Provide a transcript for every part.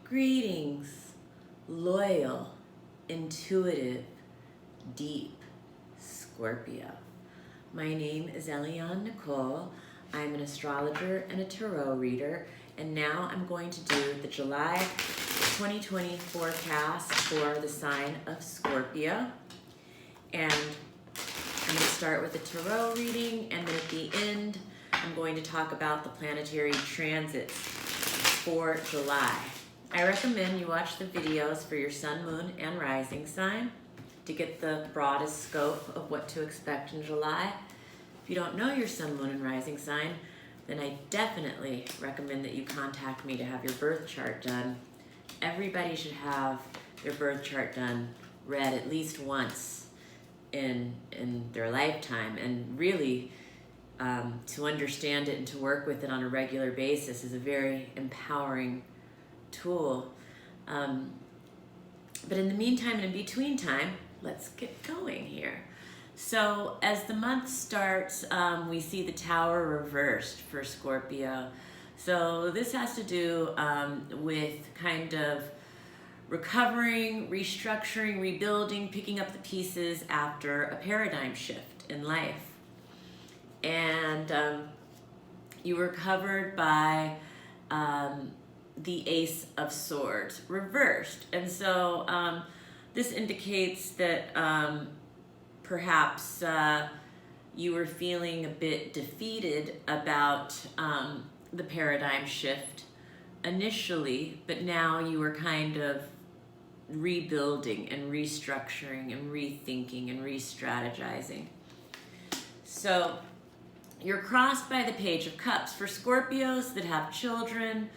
Greetings, loyal, intuitive, deep Scorpio. My name is Eliane Nicole. I'm an astrologer and a tarot reader, and now I'm going to do the July 2020 forecast for the sign of Scorpio. And I'm going to start with a tarot reading, and then at the end, I'm going to talk about the planetary transits for July. I recommend you watch the videos for your sun, moon, and rising sign to get the broadest scope of what to expect in July. If you don't know your sun, moon, and rising sign, then I definitely recommend that you contact me to have your birth chart done. Everybody should have their birth chart done, read at least once in their lifetime, and really to understand it and to work with it on a regular basis is a very empowering tool. But in the meantime and in between time, let's get going here. So as the month starts, we see the Tower reversed for Scorpio. So this has to do with kind of recovering, restructuring, rebuilding, picking up the pieces after a paradigm shift in life. And you were covered by the Ace of Swords reversed. And so this indicates that perhaps you were feeling a bit defeated about the paradigm shift initially, but now you were kind of rebuilding and restructuring and rethinking and re-strategizing. So you're crossed by the Page of Cups. For Scorpios that have children,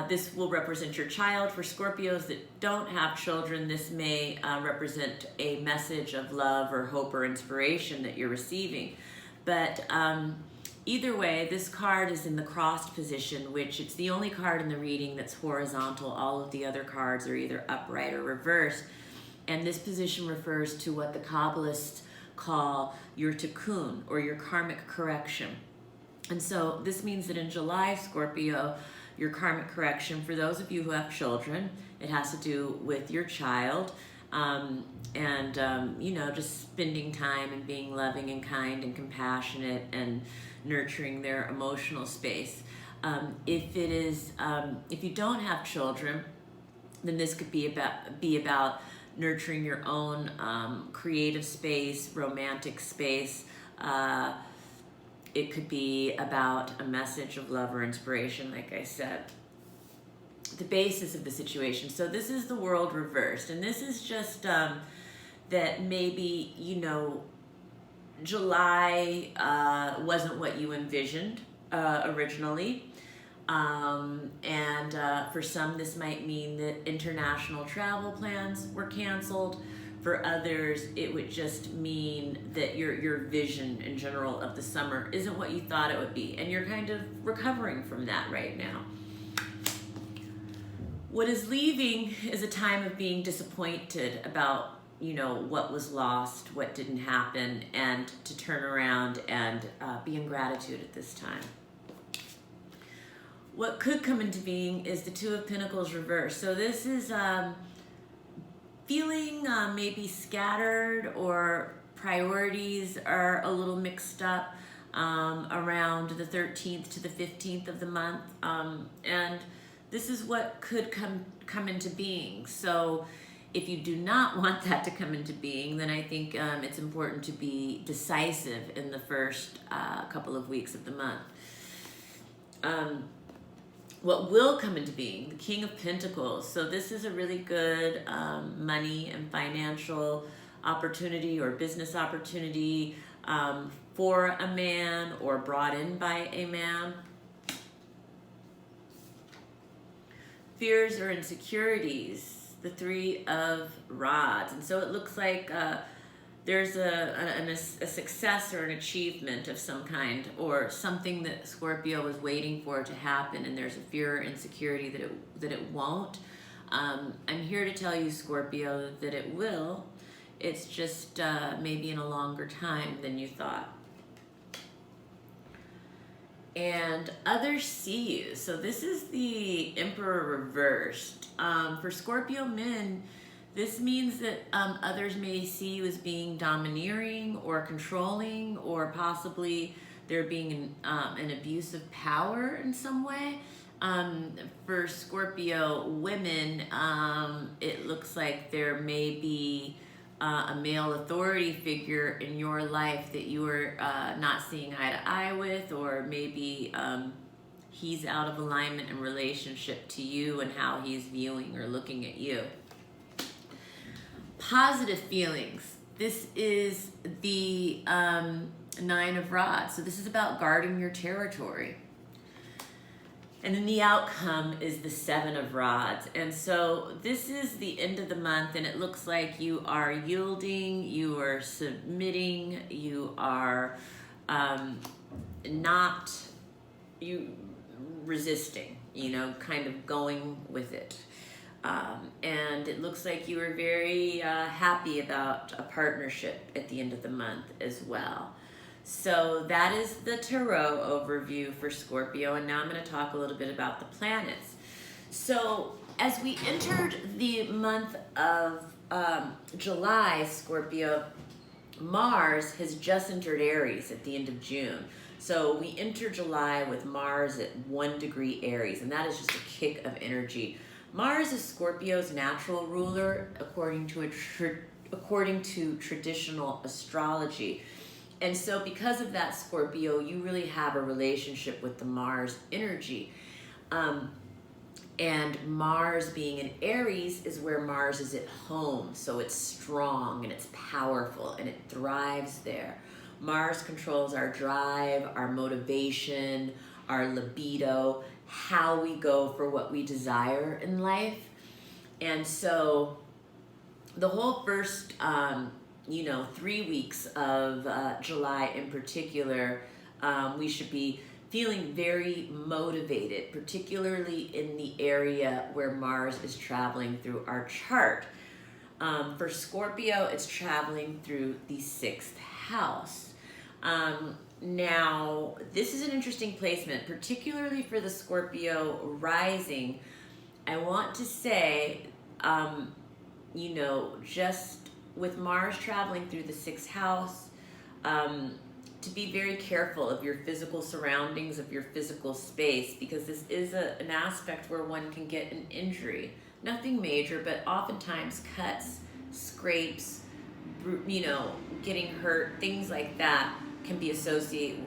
this will represent your child. For Scorpios that don't have children, this may represent a message of love or hope or inspiration that you're receiving. But either way, this card is in the crossed position, which it's the only card in the reading that's horizontal. All of the other cards are either upright or reversed. And this position refers to what the Kabbalists call your tikkun, or your karmic correction. And so this means that in July, Scorpio, your karmic correction, for those of you who have children, it has to do with your child, you know, just spending time and being loving and kind and compassionate and nurturing their emotional space. If you don't have children, then this could be about nurturing your own creative space, romantic space. It could be about a message of love or inspiration, like I said. The basis of the situation. So this is the world reversed, and this is just that maybe, you know, July wasn't what you envisioned originally. For some, this might mean that international travel plans were canceled. For others, it would just mean that your vision in general of the summer isn't what you thought it would be, and you're kind of recovering from that right now. What is leaving is a time of being disappointed about, you know, what was lost, what didn't happen, and to turn around and be in gratitude at this time. What could come into being is the Two of Pentacles reversed. So this is feeling maybe scattered, or priorities are a little mixed up around the 13th to the 15th of the month. And this is what could come into being. So if you do not want that to come into being, then I think it's important to be decisive in the first couple of weeks of the month. What will come into being, the King of Pentacles. So this is a really good money and financial opportunity or business opportunity for a man or brought in by a man. Fears or insecurities, the Three of Rods. And so it looks like there's a success or an achievement of some kind, or something that Scorpio was waiting for to happen, and there's a fear or insecurity that it won't. I'm here to tell you, Scorpio, that it will. It's just maybe in a longer time than you thought. and others see you. So this is the Emperor reversed. For Scorpio men, this means that others may see you as being domineering or controlling, or possibly there being an abuse of power in some way. For Scorpio women, it looks like there may be a male authority figure in your life that you are not seeing eye to eye with, or maybe he's out of alignment in relationship to you and how he's viewing or looking at you. Positive feelings. This is the Nine of Rods. So this is about guarding your territory. And then the outcome is the Seven of Rods. And so this is the end of the month, and it looks like you are yielding, you are submitting, you are not resisting, kind of going with it. And it looks like you are very happy about a partnership at the end of the month as well. So that is the tarot overview for Scorpio, and now I'm going to talk a little bit about the planets. So as we entered the month of July, Scorpio, Mars has just entered Aries at the end of June. So we enter July with Mars at 1 degree Aries, and that is just a kick of energy. Mars is Scorpio's natural ruler according to traditional astrology. And so because of that, Scorpio, you really have a relationship with the Mars energy. And Mars being in Aries is where Mars is at home. So it's strong and it's powerful and it thrives there. Mars controls our drive, our motivation, our libido, how we go for what we desire in life. And so the whole first 3 weeks of July in particular, we should be feeling very motivated, particularly in the area where Mars is traveling through our chart. For Scorpio, it's traveling through the 6th house. Now, this is an interesting placement, particularly for the Scorpio rising. I want to say, just with Mars traveling through the 6th house, to be very careful of your physical surroundings, of your physical space, because this is an aspect where one can get an injury. Nothing major, but oftentimes cuts, scrapes, getting hurt, things like that can be associated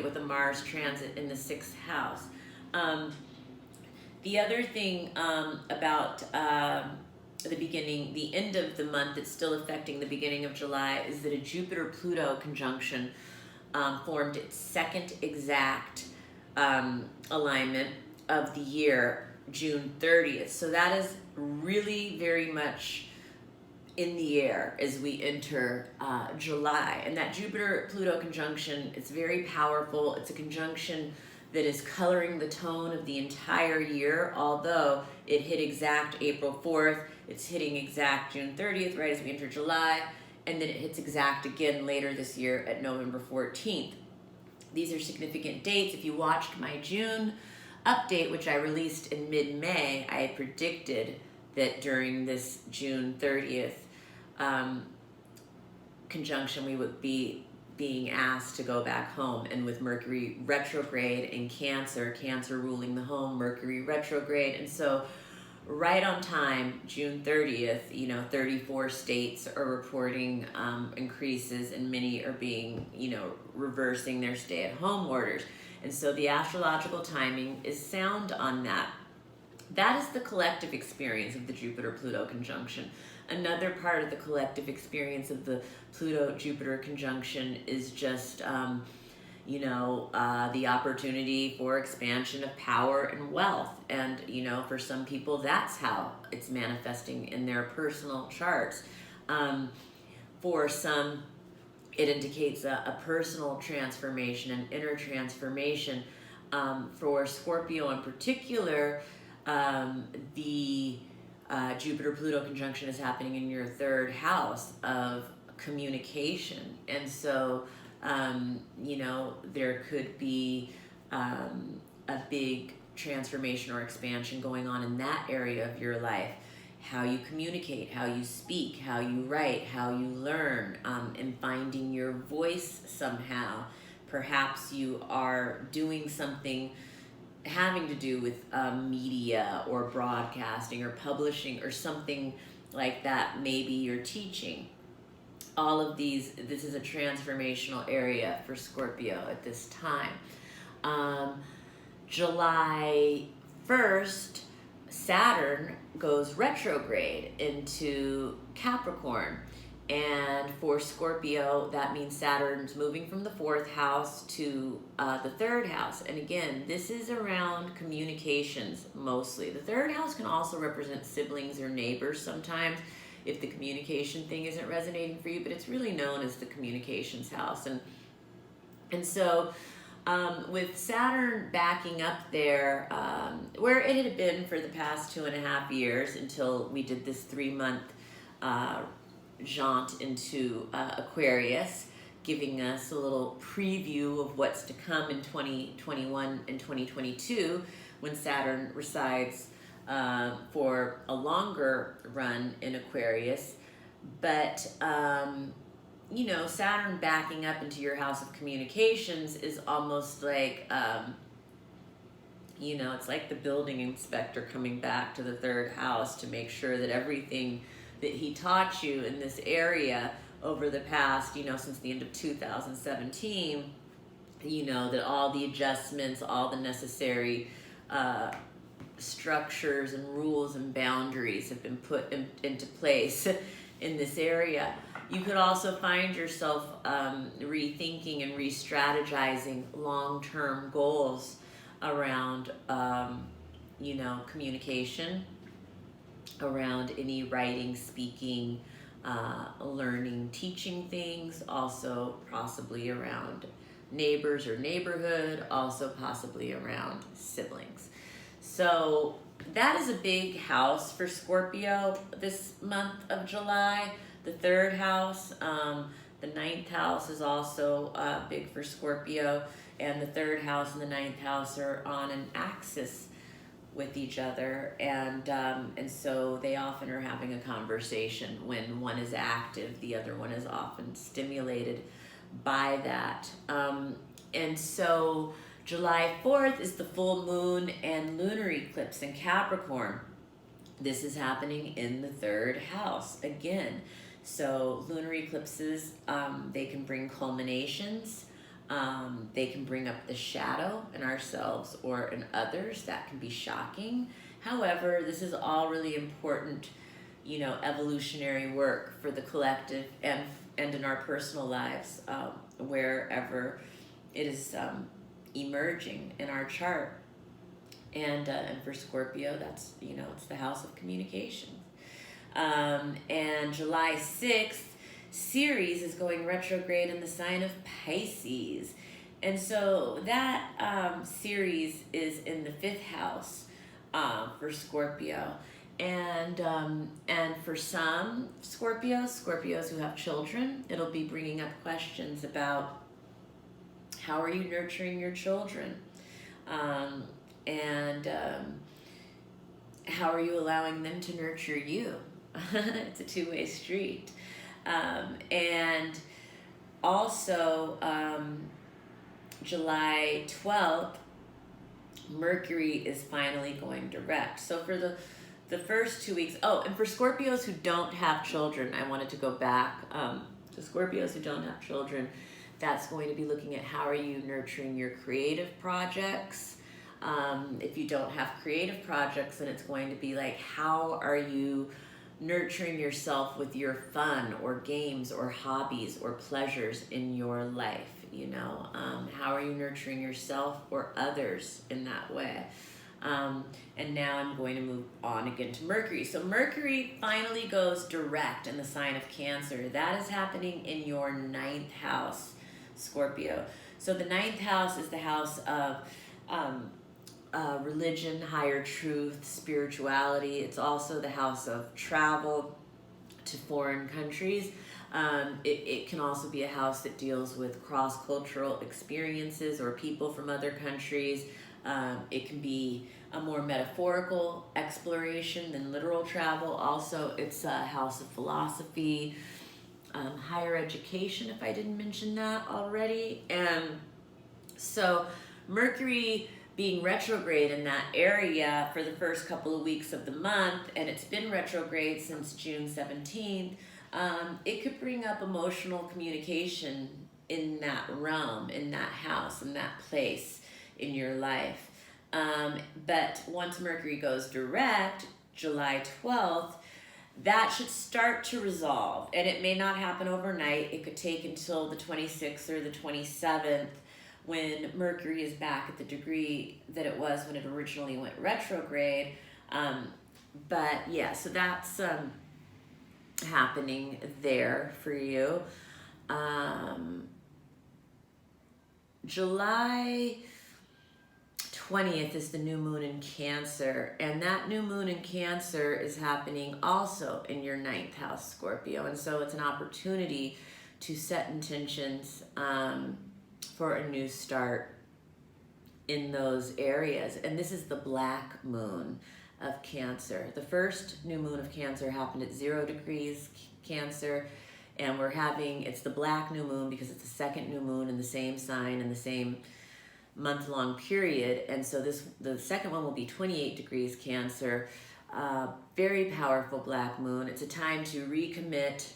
with a Mars transit in the 6th house. The other thing about the end of the month that's still affecting the beginning of July is that a Jupiter-Pluto conjunction formed its second exact alignment of the year, June 30th. So that is really very much in the air as we enter July. And that Jupiter-Pluto conjunction, it's very powerful. It's a conjunction that is coloring the tone of the entire year, although it hit exact April 4th, it's hitting exact June 30th, right as we enter July, and then it hits exact again later this year at November 14th. These are significant dates. If you watched my June update, which I released in mid-May, I had predicted that during this June 30th conjunction, we would be being asked to go back home. And with Mercury retrograde in Cancer ruling the home, Mercury retrograde. And so right on time, June 30th, 34 states are reporting increases, and many are being, reversing their stay-at-home orders. And so the astrological timing is sound on that. That is the collective experience of the Jupiter-Pluto conjunction. Another part of the collective experience of the Pluto-Jupiter conjunction is just, the opportunity for expansion of power and wealth. And, for some people, that's how it's manifesting in their personal charts. For some, it indicates a personal transformation, an inner transformation. For Scorpio in particular, the Jupiter-Pluto conjunction is happening in your 3rd house of communication. And so, there could be a big transformation or expansion going on in that area of your life. How you communicate, how you speak, how you write, how you learn, and finding your voice somehow. Perhaps you are doing something having to do with media or broadcasting or publishing or something like that. Maybe you're teaching. All of these, this is a transformational area for Scorpio at this time. July 1st, Saturn goes retrograde into Capricorn. And for Scorpio, that means Saturn's moving from the 4th house to the 3rd house. And again, this is around communications mostly. The 3rd house can also represent siblings or neighbors sometimes if the communication thing isn't resonating for you, but it's really known as the communications house. And so with Saturn backing up there, where it had been for the past 2.5 years until we did this 3-month jaunt into Aquarius, giving us a little preview of what's to come in 2021 and 2022 when Saturn resides for a longer run in Aquarius. But you know, Saturn backing up into your house of communications is almost like, you know, it's like the building inspector coming back to the 3rd house to make sure that everything that he taught you in this area over the past, you know, since the end of 2017, you know, that all the adjustments, all the necessary structures and rules and boundaries have been put into place in this area. You could also find yourself rethinking and re-strategizing long-term goals around, you know, communication, around any writing, speaking, learning, teaching things, also possibly around neighbors or neighborhood, also possibly around siblings. So that is a big house for Scorpio this month of July. The 3rd house, the 9th house is also big for Scorpio, and the 3rd house and the 9th house are on an axis with each other, and so they often are having a conversation. When one is active, the other one is often stimulated by that. And so July 4th is the full moon and lunar eclipse in Capricorn. This is happening in the 3rd house again. So lunar eclipses, they can bring culminations. They can bring up the shadow in ourselves or in others. That can be shocking. However, this is all really important, you know, evolutionary work for the collective and in our personal lives, wherever it is emerging in our chart. And for Scorpio, that's, you know, it's the house of communications. And July 6th, Ceres is going retrograde in the sign of Pisces. And so that Ceres is in the 5th house for Scorpio. And for some Scorpios who have children, it'll be bringing up questions about how are you nurturing your children? And how are you allowing them to nurture you? It's a two-way street. And also, July 12th, Mercury is finally going direct. So for the first 2 weeks, and for Scorpios who don't have children, I wanted to go back to Scorpios who don't have children. That's going to be looking at how are you nurturing your creative projects. If you don't have creative projects, then it's going to be like, how are you nurturing yourself with your fun or games or hobbies or pleasures in your life? You know, how are you nurturing yourself or others in that way? And now I'm going to move on again to Mercury. So Mercury finally goes direct in the sign of Cancer. That is happening in your 9th house, Scorpio. So the 9th house is the house of religion, higher truth, spirituality. It's also the house of travel to foreign countries. It can also be a house that deals with cross-cultural experiences or people from other countries. It can be a more metaphorical exploration than literal travel. Also, it's a house of philosophy, higher education, if I didn't mention that already. And so Mercury being retrograde in that area for the first couple of weeks of the month, and it's been retrograde since June 17th, it could bring up emotional communication in that realm, in that house, in that place in your life. But once Mercury goes direct, July 12th, that should start to resolve. And it may not happen overnight. It could take until the 26th or the 27th when Mercury is back at the degree that it was when it originally went retrograde. But yeah, so that's happening there for you. July 20th is the new moon in Cancer, and that new moon in Cancer is happening also in your 9th house, Scorpio. And so it's an opportunity to set intentions for a new start in those areas. And this is the black moon of Cancer. The first new moon of Cancer happened at 0 degrees Cancer, and it's the black new moon because it's the second new moon in the same sign in the same month-long period. And so the second one will be 28 degrees Cancer. Very powerful black moon. It's a time to recommit.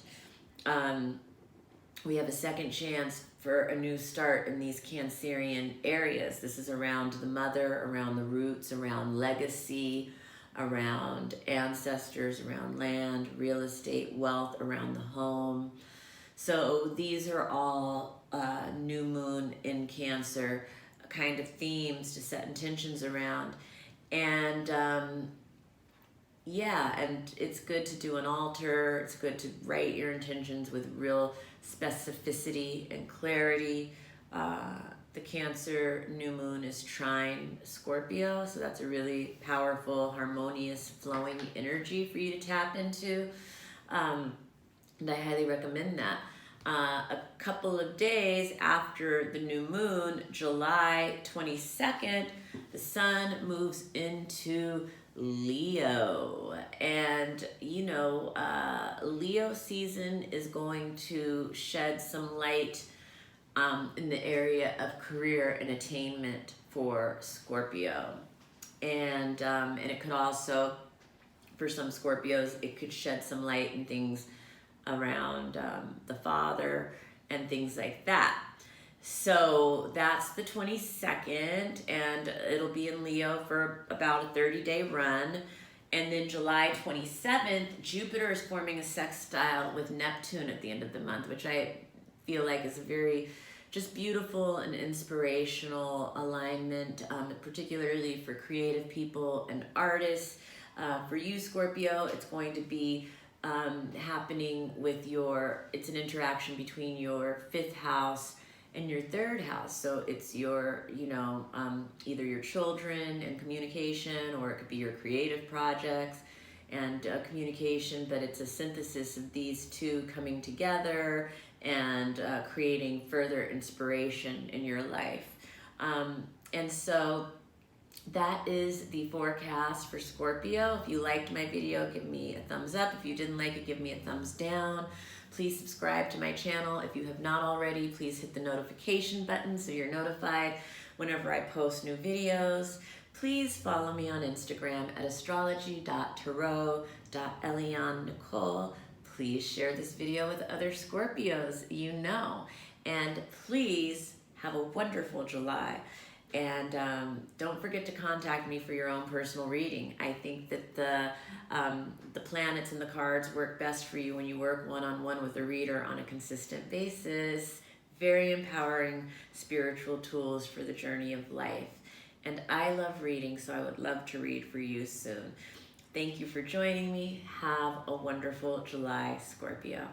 We have a second chance for a new start in these Cancerian areas. This is around the mother, around the roots, around legacy, around ancestors, around land, real estate, wealth, around the home. So these are all new moon in Cancer kind of themes to set intentions around. And yeah, and it's good to do an altar. It's good to write your intentions with real specificity and clarity. The Cancer new moon is trine Scorpio, so that's a really powerful, harmonious, flowing energy for you to tap into. And I highly recommend that. A couple of days after the new moon, July 22nd, the sun moves into Leo. And, Leo season is going to shed some light in the area of career and attainment for Scorpio. And it could also, for some Scorpios, it could shed some light in things around the father and things like that. So that's the 22nd, and it'll be in Leo for about a 30-day run. And then July 27th, Jupiter is forming a sextile with Neptune at the end of the month, which I feel like is a very just beautiful and inspirational alignment, particularly for creative people and artists. For you, Scorpio, it's going to be happening with it's an interaction between your 5th house and your 3rd house. So it's your, either your children and communication, or it could be your creative projects and communication, but it's a synthesis of these two coming together and creating further inspiration in your life. And so that is the forecast for Scorpio. If you liked my video, give me a thumbs up. If you didn't like it, give me a thumbs down. Please subscribe to my channel. If you have not already, please hit the notification button so you're notified whenever I post new videos. Please follow me on Instagram at astrology.tarot.Eliane Nicole. Please share this video with other Scorpios you know. And please have a wonderful July. And don't forget to contact me for your own personal reading. I think that the planets and the cards work best for you when you work one-on-one with a reader on a consistent basis. Very empowering spiritual tools for the journey of life. And I love reading, so I would love to read for you soon. Thank you for joining me. Have a wonderful July, Scorpio.